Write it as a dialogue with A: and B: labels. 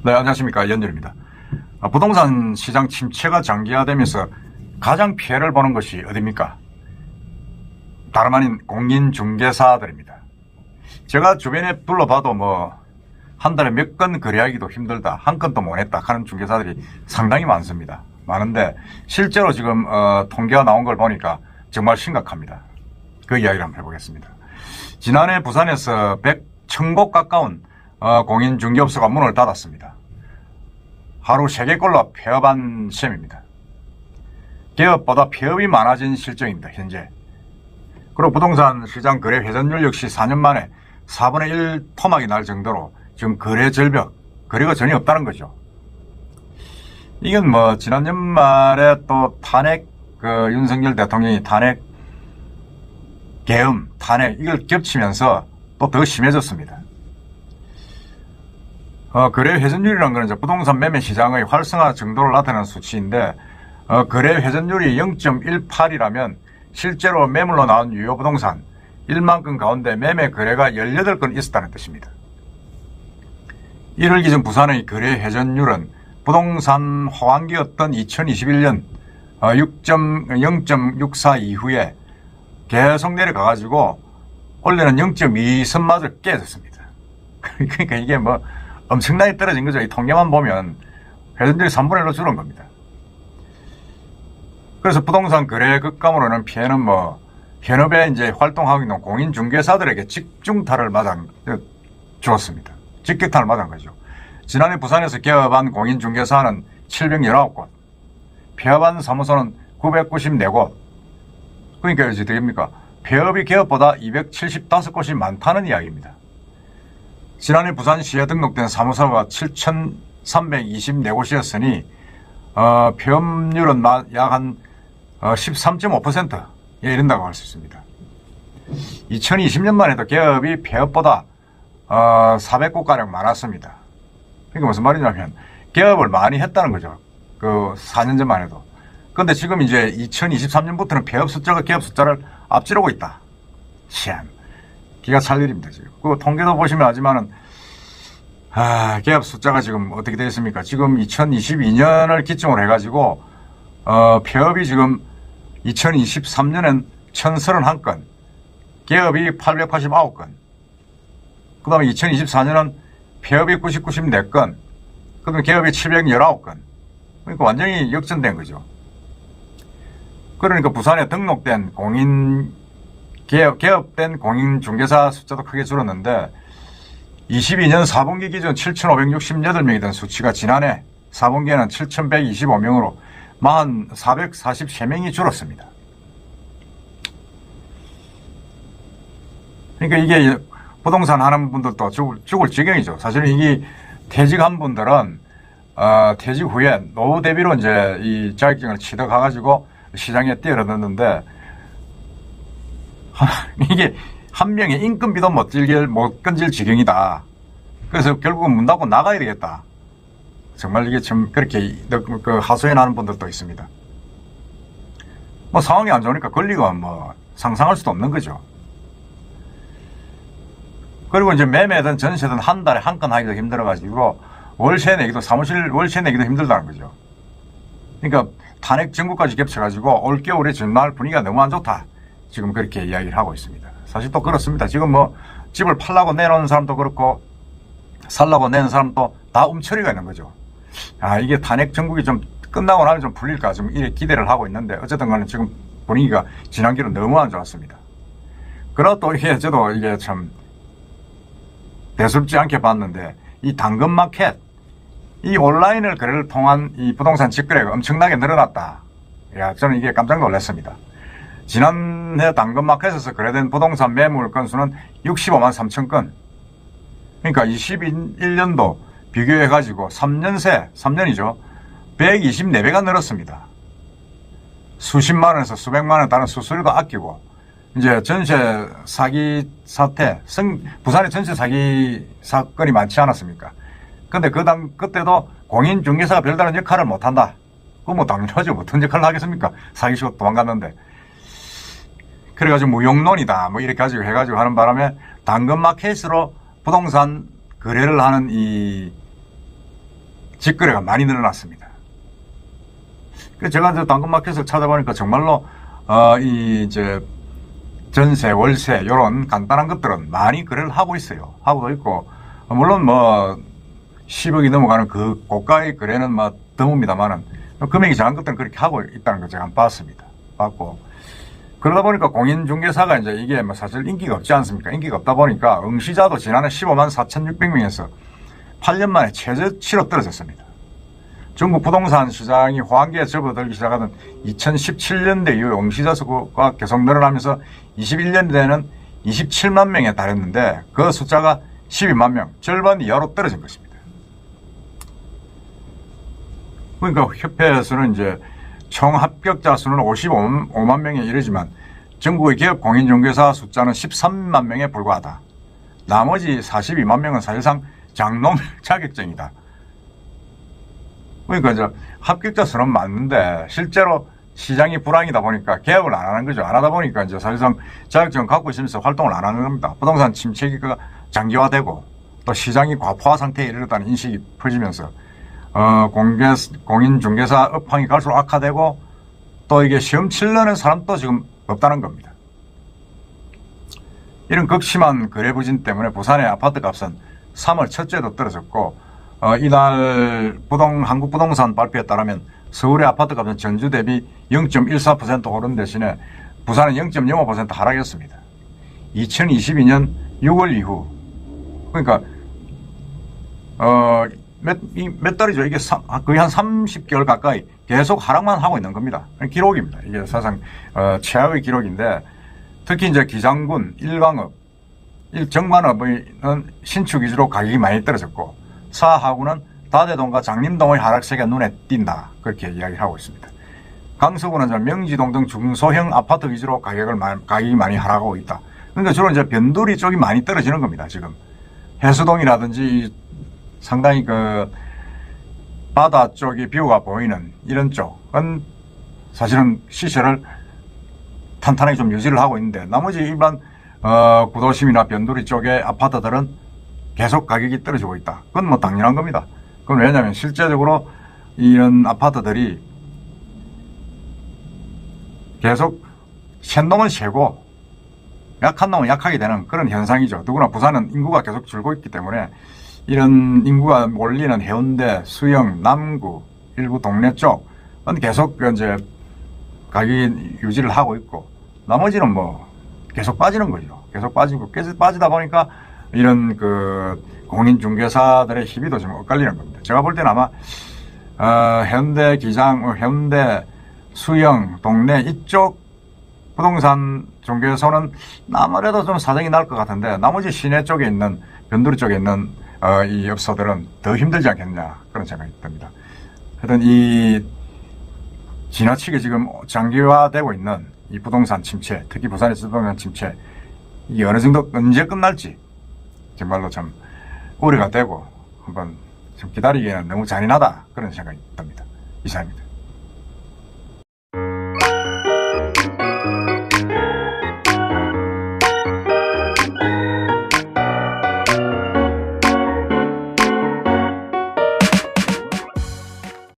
A: 네, 안녕하십니까. 연준입니다. 부동산 시장 침체가 장기화되면서 가장 피해를 보는 것이 어디입니까? 다름 아닌 공인중개사들입니다. 제가 주변에 둘러봐도 한 달에 몇 건 거래하기도 힘들다, 한 건도 못 했다 하는 중개사들이 상당히 많습니다. 많은데 실제로 지금 통계가 나온 걸 보니까 정말 심각합니다. 그 이야기를 한번 해보겠습니다. 지난해 부산에서 1000곳 가까운 공인중개업소가 문을 닫았습니다. 하루 3개꼴로 폐업한 셈입니다. 개업보다 폐업이 많아진 실정입니다. 현재. 그리고 부동산 시장 거래 회전율 역시 4년 만에 4분의 1 토막이 날 정도로 지금 거래 절벽, 거래가 전혀 없다는 거죠. 이건 지난 연말에 또 탄핵, 윤석열 대통령이 탄핵, 계엄, 탄핵, 이걸 겹치면서 또 더 심해졌습니다. 거래 회전율이라는 것은 이제 부동산 매매 시장의 활성화 정도를 나타내는 수치인데, 거래 회전율이 0.18이라면 실제로 매물로 나온 유효 부동산 1만 건 가운데 매매 거래가 18건 있었다는 뜻입니다. 1월 기준 부산의 거래 회전율은 부동산 호황기였던 2021년 0.64 이후에 계속 내려가가지고 원래는 0.2선마저 깨졌습니다. 그러니까 이게 엄청나게 떨어진 거죠. 이 통계만 보면 회전율이 3분의 1로 줄은 겁니다. 그래서 부동산 거래 급감으로는 피해는 현업에 이제 활동하고 있는 공인중개사들에게 직중타를 주었습니다. 직격탄을 맞은 거죠. 지난해 부산에서 개업한 공인중개사는 719곳, 폐업한 사무소는 994곳. 그러니까 이제 됩니까? 폐업이 개업보다 275곳이 많다는 이야기입니다. 지난해 부산시에 등록된 사무소가 7,324곳이었으니 폐업률은 약 한 13.5%에 이른다고 할 수 있습니다. 2020년만 해도 개업이 폐업보다 400곳가량 많았습니다. 그러니까 무슨 말이냐면 개업을 많이 했다는 거죠. 4년 전만 해도. 그런데 지금 이제 2023년부터는 폐업 숫자가 개업 숫자를 앞지르고 있다. 참 기가 찰 일입니다. 지금 그 통계도 보시면 알지만은 개업 숫자가 지금 어떻게 되어 있습니까? 지금 2022년을 기점으로 해가지고 폐업이 지금 2023년엔 1031건, 개업이 889건, 그 다음에 2024년은 폐업이 94건, 그 다음에 개업이 719건. 그러니까 완전히 역전된 거죠. 그러니까 부산에 등록된 개업된 공인중개사 숫자도 크게 줄었는데 22년 4분기 기준 7,568명이던 수치가 지난해 4분기에는 7,125명으로 443명이 줄었습니다. 그러니까 이게 부동산 하는 분들도 죽을 지경이죠. 사실은 이게 퇴직한 분들은 퇴직 후에 노후 대비로 이제 이 자격증을 취득해가지고 시장에 뛰어들었는데 이게 한 명의 인건비도 못 건질 지경이다. 그래서 결국은 문 닫고 나가야 되겠다. 정말 이게 좀 그렇게 하소연하는 분들도 있습니다. 상황이 안 좋으니까 권리가 상상할 수도 없는 거죠. 그리고 이제 매매든 전세든 한 달에 한 건 하기도 힘들어가지고 월세 내기도, 사무실 월세 내기도 힘들다는 거죠. 그러니까 탄핵 정부까지 겹쳐가지고 올겨울에 전날 분위기가 너무 안 좋다. 지금 그렇게 이야기를 하고 있습니다. 사실 또 그렇습니다. 지금 집을 팔라고 내놓은 사람도 그렇고 살라고 내는 사람도 다 움츠리가 있는 거죠. 이게 탄핵 정국이 좀 끝나고 나면 좀 풀릴까 좀 이렇게 기대를 하고 있는데 어쨌든 간에 지금 분위기가 지난기로 너무 안 좋았습니다. 그러나 또 저도 이게 참 대수롭지 않게 봤는데 이 당근마켓, 이 온라인을 거래를 통한 이 부동산 직거래가 엄청나게 늘어났다. 저는 이게 깜짝 놀랐습니다. 지난해 당근마켓에서 거래된 부동산 매물 건수는 65만 3천 건. 그러니까 21년도 비교해가지고 3년 새, 3년이죠. 124배가 늘었습니다. 수십만 원에서 수백만 원 다른 수수료도 아끼고, 이제 전세 사기 사태, 부산에 전세 사기 사건이 많지 않았습니까? 근데 그때도 공인중개사가 별다른 역할을 못한다. 그거 당연하죠. 어떤 역할을 하겠습니까? 사기치고 도망갔는데. 그래가지고 무용론이다. 이렇게 가지고 해가지고 하는 바람에 당근마켓으로 부동산 거래를 하는 이 직거래가 많이 늘어났습니다. 제가 이제 당근마켓을 찾아보니까 정말로 이제 전세, 월세 이런 간단한 것들은 많이 거래를 하고 있어요. 하고도 있고 물론 뭐 10억이 넘어가는 그 고가의 거래는 뭐 드뭅니다만은 금액이 작은 것들은 그렇게 하고 있다는 걸 제가 한번 봤고 그러다 보니까 공인중개사가 이제 이게 뭐 사실 인기가 없지 않습니까? 인기가 없다 보니까 응시자도 지난해 15만 4,600명에서 8년 만에 최저치로 떨어졌습니다. 중국 부동산 시장이 호황기에 접어들기 시작하던 2017년대 이후에 응시자 수가 계속 늘어나면서 21년대에는 27만 명에 달했는데 그 숫자가 12만 명, 절반 이하로 떨어진 것입니다. 그러니까 협회에서는 이제 총 합격자 수는 55만 명에 이르지만 전국의 기업 공인중개사 숫자는 13만 명에 불과하다. 나머지 42만 명은 사실상 장롱 자격증이다. 그러니까 이제 합격자 수는 맞는데 실제로 시장이 불황이다 보니까 개업을 안 하는 거죠. 안 하다 보니까 이제 사실상 자격증을 갖고 있으면서 활동을 안 하는 겁니다. 부동산 침체기가 장기화되고 또 시장이 과포화 상태에 이르렀다는 인식이 퍼지면서 공인중개사 업황이 갈수록 악화되고 또 이게 시험 치려는 사람도 지금 없다는 겁니다. 이런 극심한 거래 부진 때문에 부산의 아파트 값은 3월 첫째도 떨어졌고 이날 한국부동산 발표에 따르면 서울의 아파트 값은 전주 대비 0.14% 오른 대신에 부산은 0.05% 하락했습니다. 2022년 6월 이후 그러니까 몇 달이죠. 이게 거의 한 30개월 가까이 계속 하락만 하고 있는 겁니다. 기록입니다. 이게 사실상 최악의 기록인데 특히 이제 기장군, 일광업, 정관업은 신축 위주로 가격이 많이 떨어졌고 사하구는 다대동과 장림동의 하락세가 눈에 띈다. 그렇게 이야기하고 있습니다. 강서구는 명지동 등 중소형 아파트 위주로 가격이 많이 하락하고 있다. 그러니까 주로 이제 변두리 쪽이 많이 떨어지는 겁니다. 지금 해수동이라든지 상당히 그 바다 쪽이 뷰가 보이는 이런 쪽은 사실은 시세를 탄탄하게 좀 유지를 하고 있는데 나머지 일반 구도심이나 변두리 쪽의 아파트들은 계속 가격이 떨어지고 있다. 그건 뭐 당연한 겁니다. 그건 왜냐하면 실제적으로 이런 아파트들이 계속 센 놈은 세고 약한 놈은 약하게 되는 그런 현상이죠. 더구나 부산은 인구가 계속 줄고 있기 때문에 이런 인구가 몰리는 해운대, 수영, 남구, 일부 동네 쪽은 계속 이제 가격이 유지를 하고 있고 나머지는 뭐 계속 빠지는 거죠. 계속 빠지다 보니까 이런 그 공인중개사들의 희비도 좀 엇갈리는 겁니다. 제가 볼 때는 아마 현대 기장, 현대 수영, 동네 이쪽 부동산 중개소는 아무래도 좀 사정이 날 것 같은데 나머지 시내 쪽에 있는 변두리 쪽에 있는 이 업소들은 더 힘들지 않겠냐 그런 생각이 듭니다. 하여튼 이 지나치게 지금 장기화되고 있는 이 부동산 침체, 특히 부산에서 부동산 침체 이게 어느 정도 언제 끝날지 정말로 참 우려가 되고 한번 좀 기다리기에는 너무 잔인하다 그런 생각이 듭니다. 이상입니다.